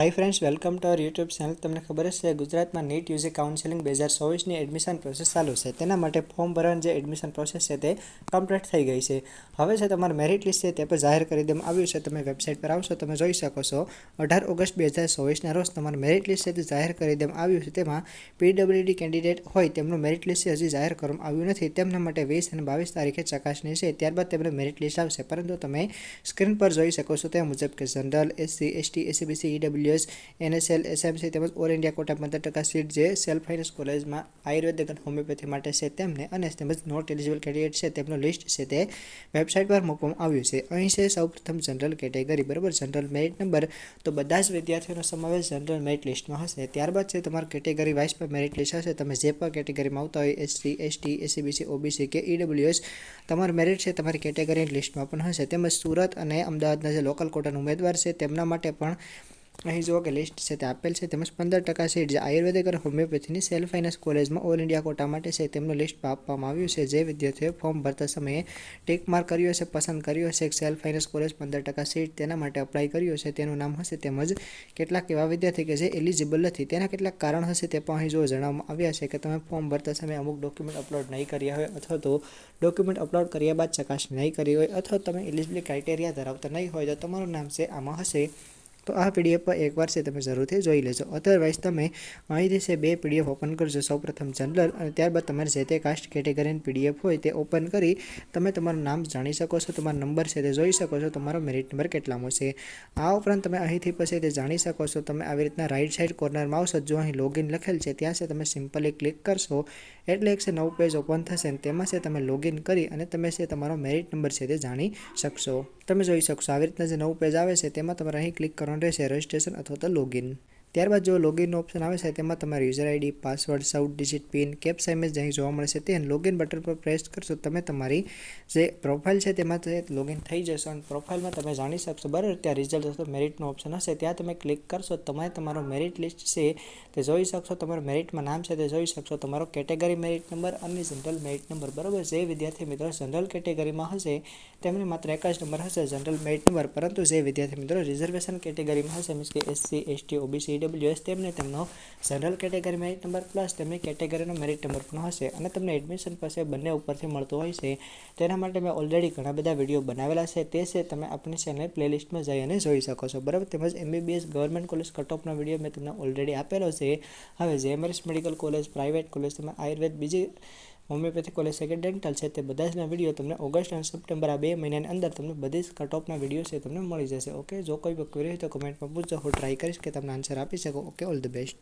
High friends, welcome to our YouTube channel. तमने खबर है गुजरात में नीट यूजी काउंसिलिंग 2024 ની એડમિશન પ્રોસેસ ચાલુ છે। તેના માટે ફોર્મ ભરવાની જે એડમિશન પ્રોસેસ છે તે કમ્પ્લીટ થઈ ગઈ છે। હવે છે તમારું મેરિટ લિસ્ટ છે તે પર જાહેર કરી દેવામાં આવ્યું છે। તમે વેબસાઇટ પર આવશો તમે જોઈ શકો છો 18 ઓગસ્ટ 2024 ના રોજ તમારું મેરિટ લિસ્ટ છે તે જાહેર કરી દેવામાં આવ્યું છે। તેમાં પીડબ્લ્યુડી કેન્ડિડેટ હોય તેમનું મેરિટ લિસ્ટ હજી જાહેર કરવામાં આવ્યું નથી। તેમના માટે 20 અને 22 તારીખે ચકાસણી છે। ત્યારબાદ તેમનું મેરિટ લિસ્ટ આવશે। પરંતુ તમે સ્ક્રીન પર જોઈ શકો છો તે મુજબ કે general, SC, ST, SCBC, EWS, NSL, SMC તેમજ ઓલ ઇન્ડિયા કોટા 15% સીટ જે સેલ્ફ ફાઇનાન્સ કોલેજમાં આયુર્વેદિક અને હોમિયોપેથી માટે છે તેમને અને તેમજ નોટ એલિજિબલ કેન્ડિડેટ છે તેમનું લિસ્ટ છે તે વેબસાઇટ પર મૂકવામાં આવ્યું છે। અહીં છે સૌપ્રથમ જનરલ કેટેગરી, બરાબર। જનરલ મેરિટ નંબર તો બધા જ વિદ્યાર્થીઓનો સમાવેશ જનરલ મેરિટ લિસ્ટમાં હશે। ત્યારબાદ છે તમારું કેટેગરી વાઇઝ પર મેરિટ લિસ્ટ હશે। તમે જે પણ કેટેગરીમાં આવતા હોય એસસી, એસટી, એસસીબીસી, ઓબીસી કે ઈડબ્લ્યુએસ તમારું મેરિટ છે તમારી કેટેગરી લિસ્ટમાં પણ હશે। તેમજ સુરત અને અમદાવાદના જે લોકલ કોટાના ઉમેદવાર છે તેમના માટે પણ અહીં જુઓ કે લિસ્ટ છે તે આપેલ છે। તેમજ 15% સીટ જે આયુર્વેદિક અને હોમિયોપેથીની સેલ્ફ ફાઇનાન્સ કોલેજમાં ઓલ ઇન્ડિયા કોટા માટે છે તેમનું લિસ્ટ આપવામાં આવ્યું છે। જે વિદ્યાર્થીઓએ ફોર્મ ભરતા સમયે ટિક માર્ક કર્યો છે, પસંદ કર્યો છે સેલ્ફ ફાઇનાન્સ કોલેજ 15% સીટ તેના માટે અપ્લાય કર્યો છે તેનું નામ હશે। તેમજ કેટલાક એવા વિદ્યાર્થી કે જે એલિજિબલ નથી તેના કેટલાક કારણ હશે તે પણ અહીં જો જણાવવામાં આવ્યા છે કે તમે ફોર્મ ભરતા સમયે અમુક ડોક્યુમેન્ટ અપલોડ નહીં કર્યા હોય અથવા તો ડોક્યુમેન્ટ અપલોડ કર્યા બાદ ચકાસણી નહીં કરી હોય અથવા તમે એલિજિબિલિટી ક્રાઇટેરિયા ધરાવતા નહીં હોય તો તમારું નામ છે આમાં હશે। તો આ પીડીએફ પર એકવાર છે તમે જરૂરથી જોઈ લેજો। અધરવાઇઝ તમે અહીંથી છે બે પીડીએફ ઓપન કરજો, સૌપ્રથમ જનરલ અને ત્યારબાદ તમારે જે તે કાસ્ટ કેટેગરીની પીડીએફ હોય તે ઓપન કરી તમે તમારું નામ જાણી શકો છો, તમારો નંબર છે તે જોઈ શકો છો, તમારો મેરિટ નંબર કેટલામો છે। આ ઉપરાંત તમે અહીંથી પછી તે જાણી શકો છો। તમે આવી રીતના રાઈટ સાઈડ કોર્નરમાં આવશો, જો અહીં લોગિન લખેલ છે ત્યાં છે તમે સિમ્પલી ક્લિક કરશો એટલે એક છે નવું પેજ ઓપન થશે અને તેમાં છે તમે લોગિન કરી અને તમે છે તમારો મેરિટ નંબર છે તે જાણી શકશો। તમે જોઈ શકશો આવી રીતના જે નવું પેજ આવે છે તેમાં તમારે અહીં ક્લિક કરવાનું રહેશે રજિસ્ટ્રેશન અથવા તો લોગિન। ત્યારબાદ જો લોગિનનો ઓપ્શન આવે છે તેમાં તમારે user ID, password, 14 digit pin, captcha image અહીં જોવા મળશે તે લોગિન બટન પર પ્રેસ કરશો તમે તમારી જે પ્રોફાઇલ છે તેમાં લોગિન થઈ જશો અને પ્રોફાઇલમાં તમે જાણી શકશો, બરાબર। ત્યાં રિઝલ્ટ અથવા મેરિટનો ઓપ્શન હશે ત્યાં તમે ક્લિક કરશો તમારે તમારો મેરિટ લિસ્ટ છે તે જોઈ શકશો, તમારું મેરિટમાં નામ છે તે જોઈ શકશો, તમારો કેટેગરી મેરિટ નંબર અને જનરલ મેરિટ નંબર, બરાબર। જે વિદ્યાર્થી મિત્રો જનરલ કેટેગરીમાં હશે તેમને માત્ર એક જ નંબર હશે જનરલ મેરિટ નંબર, પરંતુ જે વિદ્યાર્થી મિત્રો રિઝર્વેશન કેટેગરીમાં હશે મીન્સ કે એસસી, એસટી, ઓબીસી, ઈડબ્લ્યુએસ તેમને તેમનો general category merit number plus તેમની કેટેગરીનો મેરિટ નંબર પણ હશે અને તમને એડમિશન પાસે બંને ઉપરથી મળતો હોય છે। તેના માટે મેં ઓલરેડી ઘણા બધા વિડીયો બનાવેલા છે તે છે તમે આપણી ચેનલ પ્લેલિસ્ટમાં જઈ અને જોઈ શકો છો, બરાબર। તેમજ એમબીબીએસ ગવર્મેન્ટ કોલેજ કટ ઓફનો વિડીયો મેં તમને ઓલરેડી આપેલો છે। હવે JMRS medical college, private college, તમે આયુર્વેદ, બીજી હોમિયોપેથી કોલેજ, સેકન્ડ ડેન્ટલ છે તે બધા જના વિડીયો તમને ઓગસ્ટ અને સપ્ટેમ્બર આ 2 મહિનાની અંદર તમને બધી જ કટ ઓફના વિડીયો છે તમને મળી જશે। ઓકે, જો કોઈ ક્વેરી હોય તો કમેન્ટમાં પૂછજો, હું ટ્રાય કરીશ કે તમને આન્સર આપી શકું। Okay, all the best.